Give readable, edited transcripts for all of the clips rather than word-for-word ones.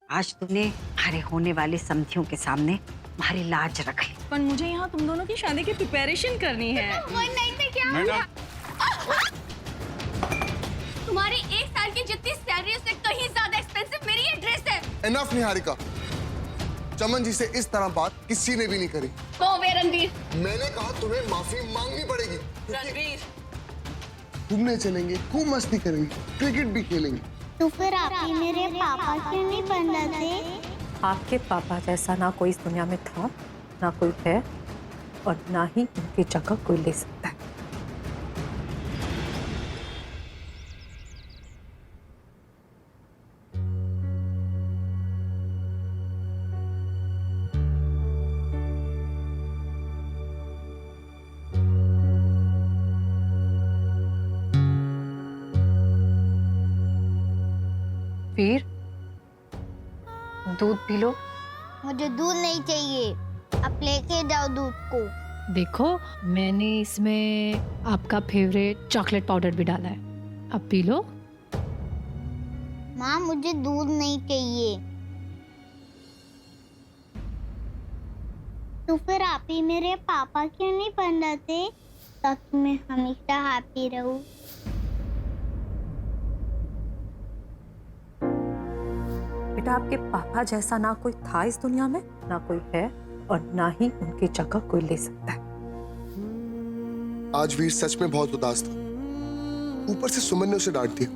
आज तुमने हमारे होने वाले समधियों के सामने हमारी लाज रख ली। पर मुझे यहाँ तुम दोनों की शादी की प्रिपरेशन करनी है। वो नहीं तो क्या मैडम तुम्हारी एक साल की जितनी सैलरी उससे कहीं ज्यादा एक्सपेंसिव मेरी ये ड्रेस है। एनफ निहारिका, चमन जी से इस तरह बात किसी ने भी नहीं करी। तो वे रणवीर, मैंने कहा तुम्हें माफी मांगनी पड़ेगी। रणवीर, घूमने चलेंगे, खूब मस्ती करेंगे, क्रिकेट भी खेलेंगे। तो फिर आप ही मेरे पापा क्यों नहीं बन रहे थे? आपके पापा जैसा ना कोई इस दुनिया में था, ना कोई है, और ना ही उनकी जगह कोई ले सकता है। वीर, दूध पी लो। मुझे दूध नहीं चाहिए, आप लेके जाओ दूध को। देखो, मैंने इसमें आपका फेवरेट चॉकलेट पाउडर भी डाला है, अब पी लो। माँ मुझे दूध नहीं चाहिए। तो फिर आप ही मेरे पापा क्यों नहीं बन रहे थे, ताकि मैं हमेशा हैप्पी रहूं। बेटा, आपके पापा जैसा ना कोई था इस दुनिया में, ना कोई है, और ना ही उनकी जगह कोई ले सकता है। आज वीर सच में बहुत उदास था। ऊपर से सुमन ने उसे डांट दिया।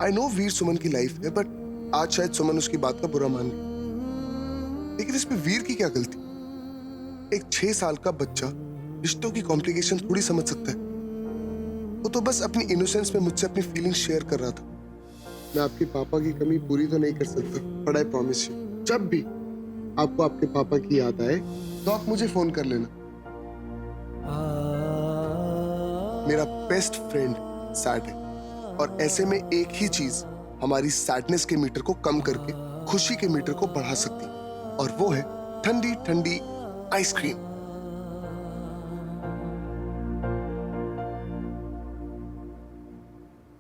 आई नो वीर सुमन की लाइफ है, बट आज शायद सुमन उसकी बात का बुरा मान गई। लेकिन इसमें वीर की क्या गलती? एक 6 साल का बच्चा रिश्तों की कॉम्प्लिकेशन थोड़ी समझ सकता है। वो तो बस अपनी इनोसेंस में मुझसे अपनी फीलिंग शेयर कर रहा था। मैं आपके पापा की कमी पूरी तो नहीं कर सकता, बट आई प्रॉमिस यू, जब भी आपको आपके पापा की याद आए तो आप मुझे फोन कर लेना। मेरा बेस्ट फ्रेंड सैड है, और ऐसे में एक ही चीज हमारी सैडनेस के मीटर को कम करके खुशी के मीटर को बढ़ा सकती है, और वो है ठंडी ठंडी आइसक्रीम।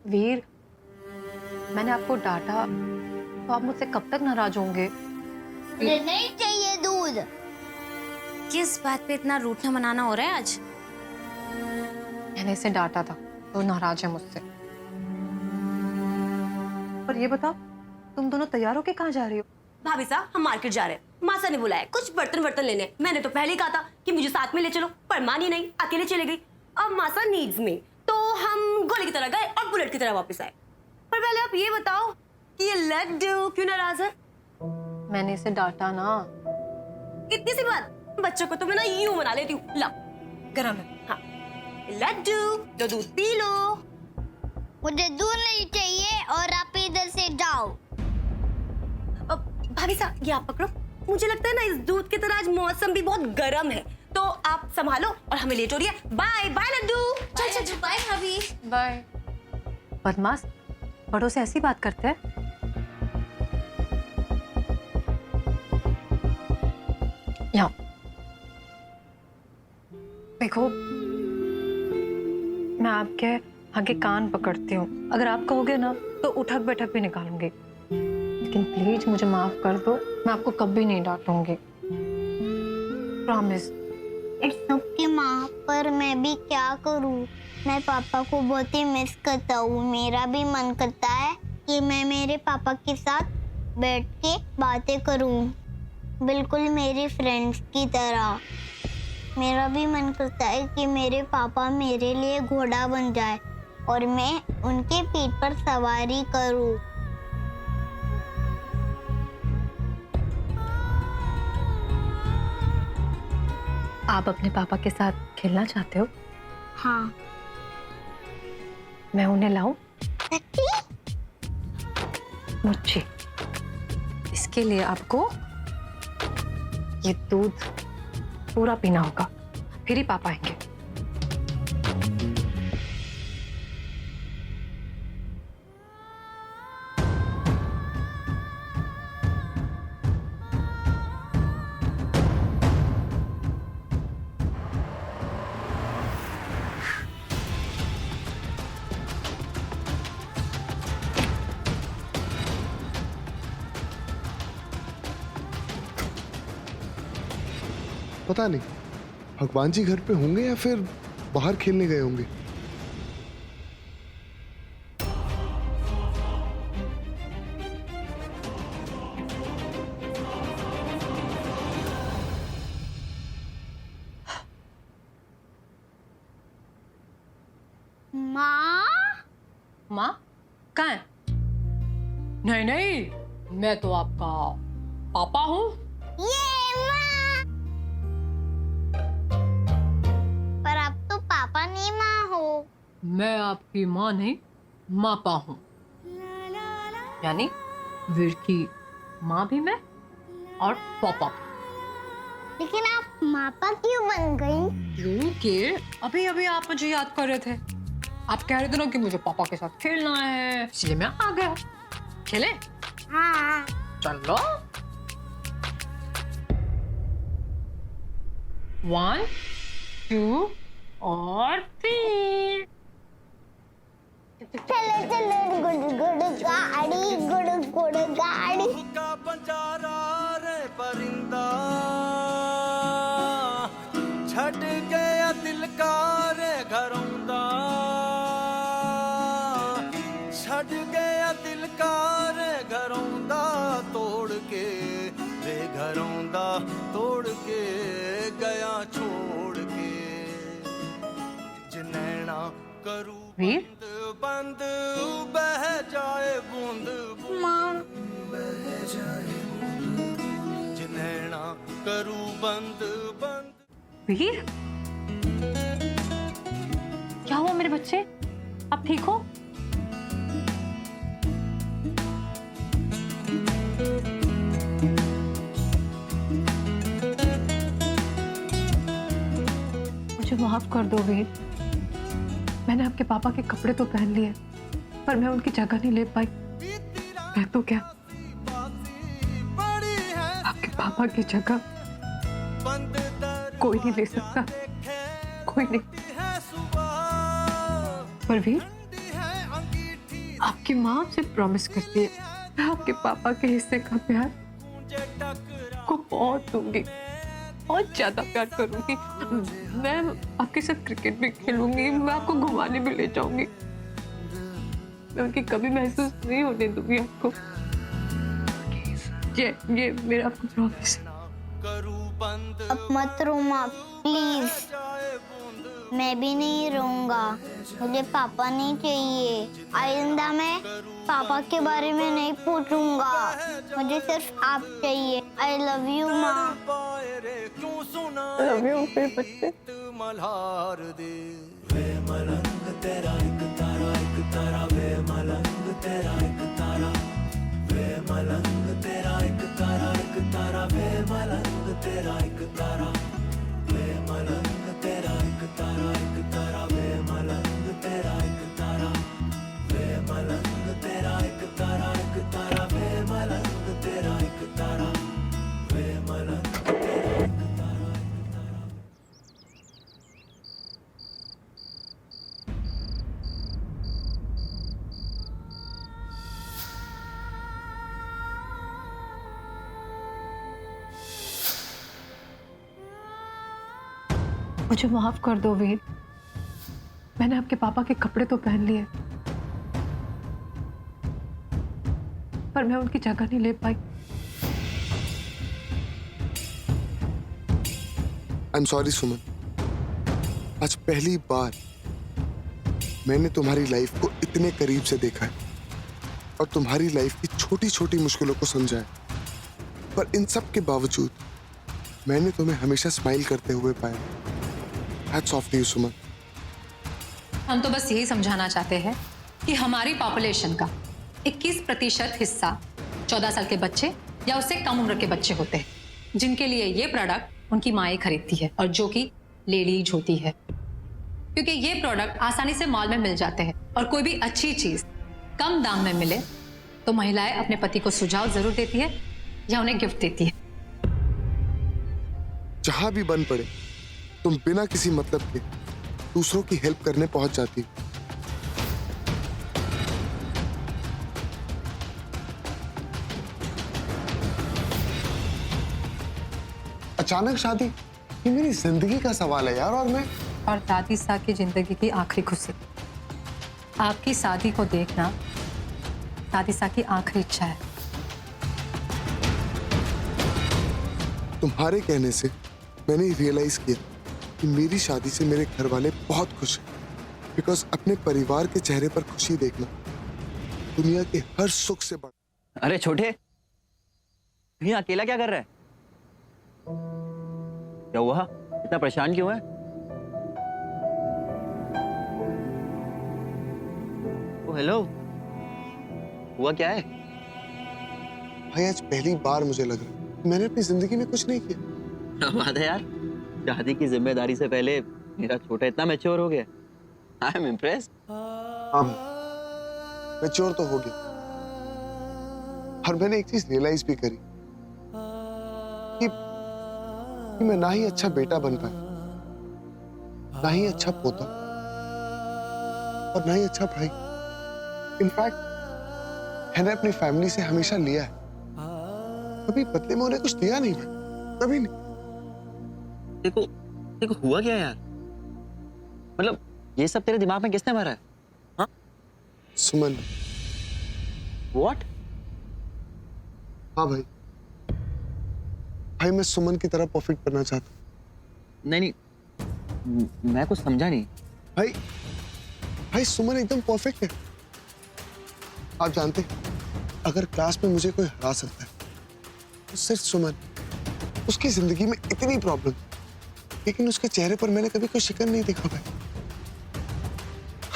वीर, मैंने आपको डांटा तो आप मुझसे कब तक नाराज होंगे? मुझे नहीं चाहिए दूध। किस बात पे इतना रूठना मनाना हो रहा है आज? मैंने इसे डांटा था तो नाराज है मुझसे। पर ये बताओ, तुम दोनों तैयार होके कहाँ जा रही हो? भाभी साहब, हम मार्केट जा रहे हैं। मासा ने बुलाया कुछ बर्तन लेने। मैंने तो पहले ही कहा था कि मुझे साथ में ले चलो, पर मानी नहीं, अकेले चले गई। अब मासा नीड्स में, तो हम गोले की तरह गए और बुलेट की तरह वापस आए। पर पहले आप ये बताओ कि ये लड्डू क्यों नाराज है? मैंने इसे डांटा ना। इतनी सी बात, बच्चों को तो मैं ना यूं मना लेती हूँ। ला, गरम है। हाँ, लड्डू तो दूध पी लो। मुझे दूध नहीं चाहिए, और आप इधर से जाओ। भाभी साहब, ये आप पकड़ो। मुझे लगता है ना इस दूध की तरह आज मौसम भी बहुत गर्म है, तो आप संभालो और हमें लेट हो रही है। Bye bye Laddoo. चल बाय भाभी। बाय। बदमाश, बड़ों से ऐसी बात करते हैं? यहाँ देखो, मैं आपके आगे कान पकड़ती हूँ। अगर आप कहोगे ना तो उठक बैठक भी निकालूंगी, लेकिन प्लीज मुझे माफ कर दो। मैं आपको कभी नहीं डांटूंगी, प्रॉमिस। इट्स ओके माँ, पर मैं भी क्या करूँ? मैं पापा को बहुत ही मिस करता हूँ। मेरा भी मन करता है कि मैं मेरे पापा के साथ बैठ के बातें करूँ, बिल्कुल मेरी फ्रेंड्स की तरह। मेरा भी मन करता है कि मेरे पापा मेरे लिए घोड़ा बन जाए और मैं उनके पीठ पर सवारी करूँ। आप अपने पापा के साथ खेलना चाहते हो? हाँ। मैं उन्हें लाऊं? मुझे इसके लिए आपको ये दूध पूरा पीना होगा, फिर ही पापा आएंगे। पता नहीं भगवान जी घर पे होंगे या फिर बाहर खेलने गए होंगे। माँ माँ कहाँ है? नहीं नहीं, मैं तो आपका पापा हूँ। ये माँ, पर आप तो पापा नहीं माँ हो। मैं आपकी माँ नहीं, मापा हूँ। यानी वीर की माँ भी मैं और पापा भी। लेकिन आप मापा क्यों बन गई? क्योंकि अभी अभी आप मुझे याद कर रहे थे। आप कह रहे थे ना कि मुझे पापा के साथ खेलना है, इसलिए मैं आ गया। खेले? हाँ। चलो। 1 2 और 3। चलो चलो गुड़ गुड़ गाड़ी, गुड़ गुड़ गाड़ी। का बंजारा रे परिंदा, छड़ गया दिल का रे घरौंदा, छड़ गया दिल का रे घरौंदा, तोड़ के रे घरौंदा, तोड़ के गया छोड़ के, जनैना करू वीर? बंद बह जाए बूंद बूंद, जनैना करू बंद बंद। वीर? क्या हुआ मेरे बच्चे? आप ठीक हो? मुझे माफ कर दो वीर। मैंने आपके पापा के कपड़े तो पहन लिए, पर मैं उनकी जगह नहीं ले पाई। मैं तो क्या, आपके पापा की जगह कोई नहीं ले सकता, कोई नहीं। पर वीर, आपकी माँ आपसे प्रॉमिस करती है, मैं आपके पापा के हिस्से का प्यार को बहुत दूंगी, बहुत ज्यादा प्यार करूंगी। मैं आपके साथ क्रिकेट भी खेलूंगी, मैं आपको घुमाने भी ले जाऊंगी। मैं उनकी कभी महसूस नहीं होने दूंगी आपको। ये मेरा आपको प्रॉमिस है। अब मत रो माँ प्लीज। मैं भी नहीं रोऊंगा, मुझे पापा नहीं चाहिए। आइंदा मैं पापा के बारे में नहीं पूछूंगा, मुझे सिर्फ आप चाहिए। आई लव यू माँ। लव यू मेरे बच्चे। मल्हार दे वे मलंग तेरा एक तारा वे मलंग तेरा एक तारा, वे मलंग तेरा एक तारा वे मलंग तेरा एक तारा, वे मलंग तेरा एक तारा वे मलंग तेरा एक तारा, वे मलंग तेरा एक तारा वे मलंग तेरा एक तारा, वे मलंग तेरा एक तारा। मुझे माफ कर दो वीर। मैंने आपके पापा के कपड़े तो पहन लिए, पर मैं उनकी जगह नहीं ले पाई। आई एम सॉरी सुमन। आज पहली बार मैंने तुम्हारी लाइफ को इतने करीब से देखा है और तुम्हारी लाइफ की छोटी छोटी मुश्किलों को समझा है, पर इन सब के बावजूद मैंने तुम्हें हमेशा स्माइल करते हुए पाया। हैट्स ऑफ टू यू सुमन। हम तो बस यही समझाना चाहते हैं कि हमारी पॉपुलेशन का 21% हिस्सा 14 साल के बच्चे या उससे कम उम्र के बच्चे होते हैं, जिनके लिए ये प्रोडक्ट उनकी माएँ खरीदती है और जो कि लेडीज होती है, क्योंकि ये प्रोडक्ट आसानी से मॉल में मिल जाते हैं और कोई भी अच्छी चीज कम दाम में मिले तो महिलाएं अपने पति को सुझाव जरूर देती है या उन्हें गिफ्ट देती है। जहां भी बन पड़े तुम बिना किसी मतलब के दूसरों की हेल्प करने पहुंच जाती। अचानक शादी, ये मेरी जिंदगी का सवाल है यार, और मैं और दादी सा की जिंदगी की आखिरी खुशी, आपकी शादी को देखना दादी सा की आखिरी इच्छा है। तुम्हारे कहने से मैंने रियलाइज किया कि मेरी शादी से मेरे घर वाले बहुत खुश हैं, बिकॉज अपने परिवार के चेहरे पर खुशी देखना दुनिया के हर सुख से बड़ा। अरे छोटे, ये अकेला क्या कर रहा है? क्या हुआ? इतना परेशान क्यों है? ओ हेलो, हुआ क्या है? भाई आज पहली बार मुझे लग रहा है मैंने अपनी जिंदगी में कुछ नहीं किया। क्या बात है यार, शादी की जिम्मेदारी से पहले मेरा छोटा इतना मैच्योर हो गया। I am impressed. हाँ मैच्योर तो हो गया, और मैंने एक चीज रियलाइज भी करी कि मैं ना ही अच्छा बेटा बन पाया, ना ही अच्छा पोता, और ना ही अच्छा भाई। इनफैक्ट मैंने अपनी फैमिली से हमेशा लिया है, कभी बदले में उन्हें कुछ दिया नहीं भाई, कभी नहीं। देखो देखो हुआ क्या यार? मतलब ये सब तेरे दिमाग में किसने मारा है? हाँ? सुमन। What? हाँ भाई, भाई मैं सुमन की तरह परफेक्ट बनना चाहता हूँ। नहीं, मैं कुछ समझा नहीं। भाई भाई सुमन एकदम परफेक्ट है। आप जानते हैं, अगर क्लास में मुझे कोई हरा सकता है तो सिर्फ सुमन। उसकी जिंदगी में इतनी प्रॉब्लम, लेकिन उसके चेहरे पर मैंने कभी कोई शिकन नहीं देखा भाई।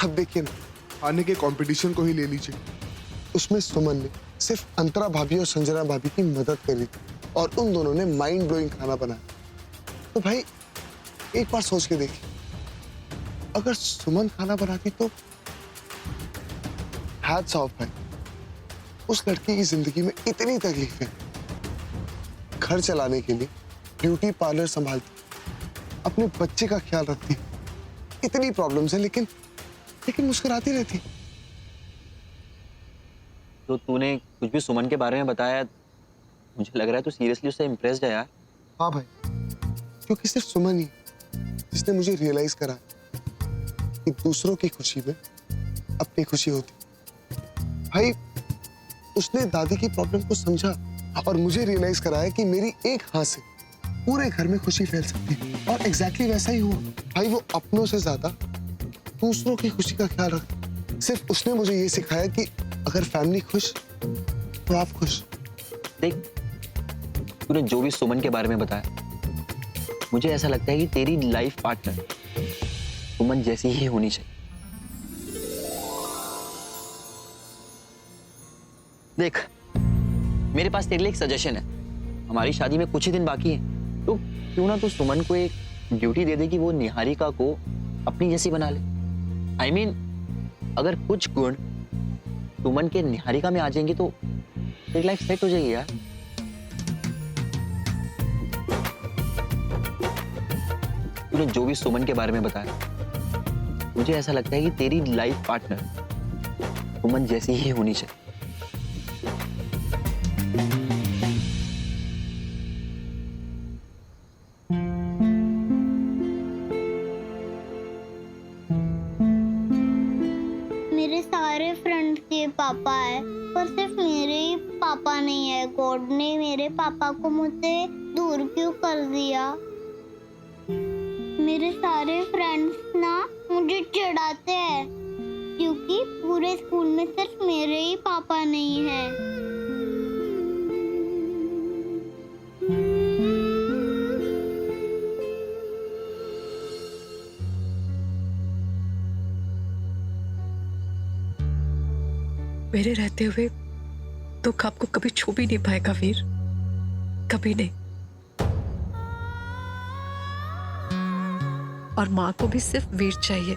अब देखिए ना, आने के कंपटीशन को ही ले लीजिए, उसमें सुमन ने सिर्फ अंतरा भाभी और संजना भाभी की मदद करी थी, और उन दोनों ने माइंड ब्लोइंग खाना बनाया। तो भाई एक बार सोच के देखिए, अगर सुमन खाना बनाती तो हैट्स ऑफ भाई। उस लड़की की जिंदगी में इतनी तकलीफें, घर चलाने के लिए ब्यूटी पार्लर संभालती, अपने बच्चे का ख्याल रखती, इतनी प्रॉब्लम्स है, लेकिन मुस्कुराती रहती। तो तूने कुछ भी सुमन के बारे में बताया, मुझे लग रहा है तू सीरियसली उससे इम्प्रेस्ड है यार। हाँ भाई, क्योंकि सिर्फ सुमन ही जिसने मुझे रियलाइज करा कि दूसरों की खुशी में अपनी खुशी होती। भाई उसने दादी की प्रॉब्लम को समझा और मुझे रियलाइज कराया कि मेरी एक हाथ से पूरे घर में खुशी फैल सकती है, और एग्जैक्टली वैसा ही हुआ। भाई वो अपनों से ज्यादा दूसरों की खुशी का ख्याल रखता। सिर्फ उसने मुझे ये सिखाया कि अगर फैमिली खुश तो आप खुश। देख, तूने जो भी सुमन के बारे में बताया, मुझे ऐसा लगता है कि तेरी लाइफ पार्टनर सुमन जैसी ही होनी चाहिए। देख, मेरे पास तेरे लिए एक सजेशन है। हमारी शादी में कुछ ही दिन बाकी है, तो क्यों ना तू सुमन को एक ड्यूटी दे दे कि वो निहारिका को अपनी जैसी बना ले। I mean, अगर कुछ गुण सुमन के निहारिका में आ जाएंगे तो तेरी लाइफ सेट हो जाएगी यार। तूने जो भी सुमन के बारे में बताया, मुझे ऐसा लगता है कि तेरी लाइफ पार्टनर सुमन जैसी ही होनी चाहिए। मेरे सारे फ्रेंड्स के पापा है, पर सिर्फ मेरे ही पापा नहीं है। गॉड ने मेरे पापा को मुझसे दूर क्यों कर दिया? मेरे सारे फ्रेंड्स ना मुझे चिढ़ाते हैं, क्योंकि पूरे स्कूल में सिर्फ मेरे ही पापा नहीं है। मेरे रहते हुए दुख आपको कभी छू भी नहीं पाएगा वीर, कभी नहीं। और माँ को भी सिर्फ वीर चाहिए।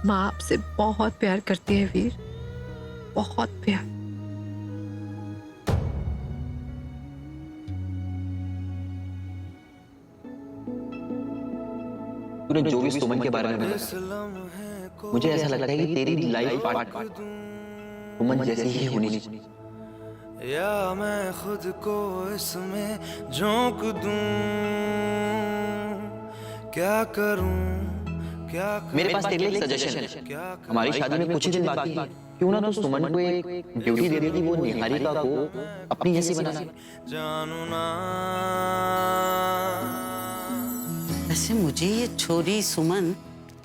माँ आपसे बहुत प्यार करती है वीर, बहुत प्यार। तूने जो भी सुमन के बारे में बताया, मुझे ऐसा लगता है कि तेरी लाइफ पार्टनर सुमन जैसी ही होनी चाहिए। या मैं खुद को इसमें झोंक दूं। क्या करूं क्या मेरे पास तेरे लिए एक सजेशन है। हमारी शादी में कुछ ही दिन बाकी है, क्यों ना तो सुमन को एक ड्यूटी दे देगी, वो निहारिका को अपनी जैसी बना ले। जानू ना वैसे मुझे ये छोरी सुमन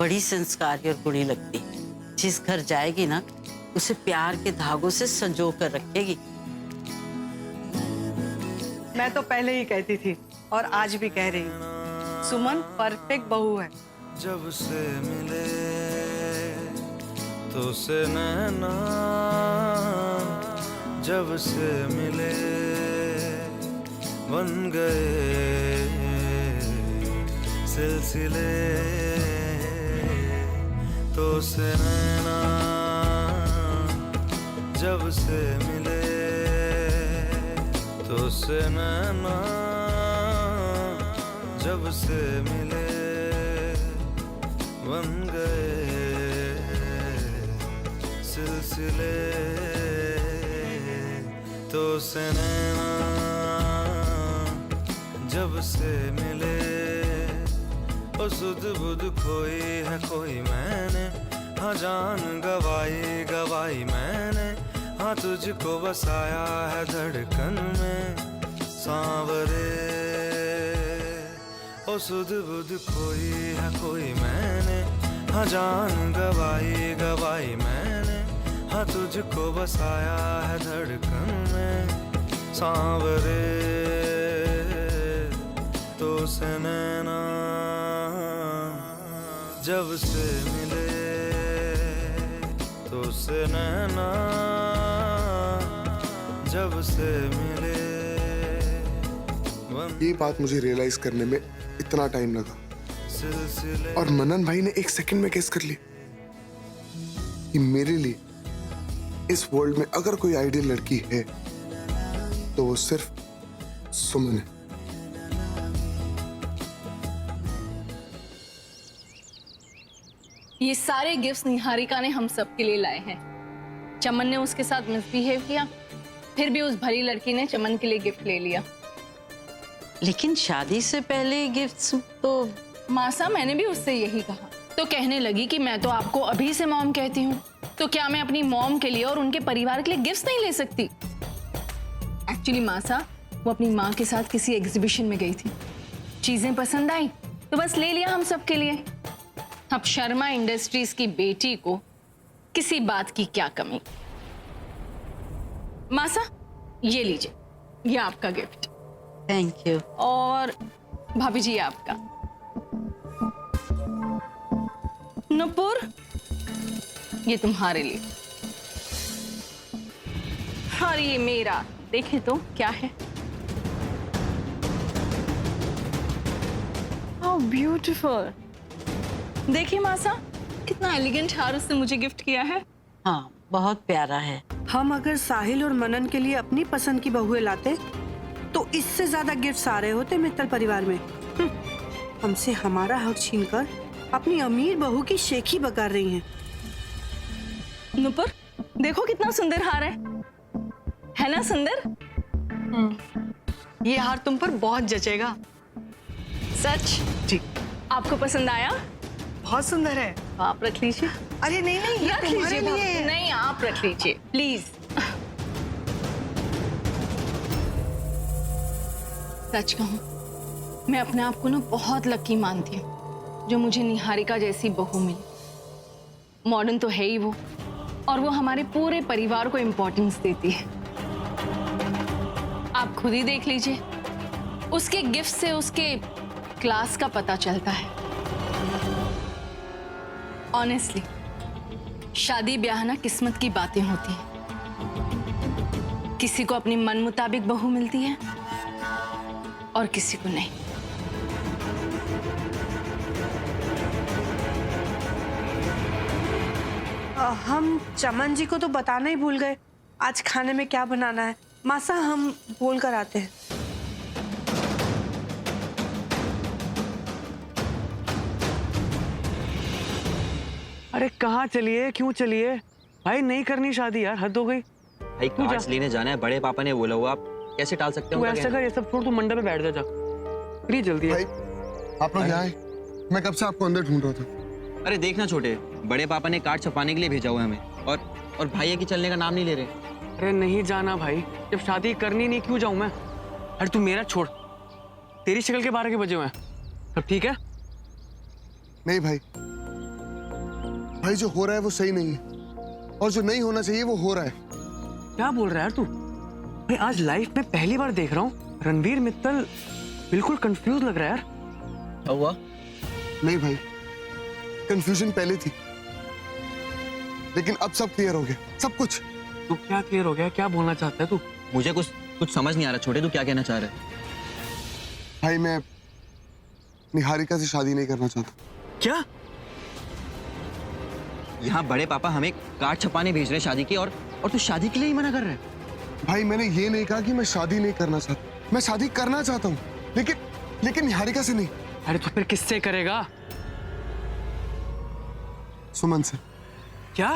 बड़ी संस्कारी और गुणी लगती है। जिस घर जाएगी ना उसे प्यार के धागों से संजो कर रखेगी। मैं तो पहले ही कहती थी और आज भी कह रही हूँ, सुमन परफेक्ट बहू है। जब से मिले तो से नैना, जब से मिले बन गए सिलसिले, तो से नैना जब से मिले, तो से नैना जब से मिले बन गए सिलसिले, तो से नैना जब से मिले। ओ सुध बुध खोई है कोई मैंने, हाँ जान गवाई गवाई मैंने, हाँ तुझको बसाया है धड़कन में सांवरे। ओ सुध बुध खोई है कोई मैंने, हाँ जान गवाई गवाई मैंने, हाँ तुझको बसाया है धड़कन में सांवरे। तो से नैना जब से मिले, तो से नैना जब से मिले। ये बात मुझे रियलाइज करने में इतना टाइम लगा और मनन भाई ने 1 सेकंड में गेस कर लिया कि मेरे लिए इस वर्ल्ड में अगर कोई आइडियल लड़की है तो वो सिर्फ सुमन है। ये सारे गिफ्ट्स निहारिका ने हम सबके लिए लाए हैं। चमन ने उसके साथ मिसबिहेव किया, फिर भी उस भली लड़की ने चमन के लिए गिफ्ट ले लिया। लेकिन शादी से पहले गिफ्ट्स तो मासा, मैंने भी उससे यही कहा तो कहने लगी कि मैं तो आपको अभी से मॉम कहती हूँ, तो क्या मैं अपनी मॉम के लिए और उनके परिवार के लिए गिफ्ट्स नहीं ले सकती? एक्चुअली मासा, वो अपनी माँ के साथ किसी एग्जीबिशन में गई थी, चीजें पसंद आई तो बस ले लिया हम सबके लिए। अब शर्मा इंडस्ट्रीज की बेटी को किसी बात की क्या कमी। मासा, ये लीजिए, ये आपका गिफ्ट। Thank you. और भाभी जी आपका। नुपुर, ये तुम्हारे लिए। और ये मेरा, देखे तो क्या है। How beautiful. देखिए मासा, कितना एलिगेंट हार उसने मुझे गिफ्ट किया है। हाँ, बहुत प्यारा है। हम अगर साहिल और मनन के लिए अपनी पसंद की बहुएं लाते तो इससे ज्यादा गिफ्ट्स आ रहे होते मित्तल परिवार में। हमसे हमारा हक छीनकर अपनी अमीर बहू की शेखी बकार रही हैं। नुपुर, देखो कितना सुंदर हार है ना सुंदर? ये हार तुम पर बहुत जचेगा। सच? जी। आपको पसंद आया? बहुत सुंदर है। आप रख लीजिए। अरे नहीं नहीं, ये रख तुम्हारे लीजिए। लिए है। नहीं, आप रख लीजिए प्लीज। सच कहूं, मैं अपने आप को ना बहुत लकी मानती हूँ जो मुझे निहारिका जैसी बहू मिली। मॉडर्न तो है ही वो, और वो हमारे पूरे परिवार को इम्पोर्टेंस देती है। आप खुद ही देख लीजिए, उसके गिफ्ट से उसके क्लास का पता चलता है। ऑनेस्टली, शादी ब्याह ना किस्मत की बातें होती हैं। किसी को अपनी मन मुताबिक बहू मिलती है और किसी को नहीं। हम चमन जी को तो बताना ही भूल गए आज खाने में क्या बनाना है। मासा, हम बोल कर आते हैं। अरे कहाँ चलिए, क्यों चलिए भाई? नहीं करनी शादी यार, हद हो गई। भाई कार्ड्स लेने जाना है, बड़े पापा ने बोला हुआ, आप कैसे टाल सकते हो? तू ऐसा कर, ये सब छोड़, तू मंडप में बैठ जा। प्लीज जल्दी भाई, आप लोग यहाँ आए। मैं कब से आपको अंदर ढूंढ रहा था। अरे देखना छोटे, बड़े पापा ने कार्ड छपाने के लिए भेजा हुआ है हमें, और भाई की चलने का नाम नहीं ले रहे। अरे नहीं जाना भाई, जब शादी करनी नहीं क्यों जाऊं मैं? अरे तू मेरा छोड़, तेरी शक्ल के 12 के बजे हुए हैं, सब ठीक है? नहीं भाई, भाई जो हो रहा है वो सही नहीं है, और जो नहीं होना चाहिए वो हो रहा है। क्या बोल रहा है यार तू? भाई आज लाइफ में पहली बार देख रहा हूँ रणवीर मित्तल बिल्कुल कंफ्यूज लग रहा है यार। क्या हुआ? नहीं भाई, कंफ्यूजन पहले थी, लेकिन अब सब क्लियर हो गया, सब कुछ। तू क्या क्लियर हो गया? क्या बोलना चाहता है तू? मुझे कुछ समझ नहीं आ रहा छोटे, तू क्या कहना चाह रहा है? भाई मैं निहारिका से शादी नहीं करना चाहता। क्या? यहाँ बड़े पापा हमें कार्ड छपाने भेज रहे हैं शादी की, और तू शादी के लिए ही मना कर रहा है? भाई मैंने ये नहीं कहा कि मैं शादी नहीं करना चाहता, मैं शादी करना चाहता हूँ, लेकिन निहारिका से नहीं। अरे तो फिर किससे करेगा? सुमन से। क्या?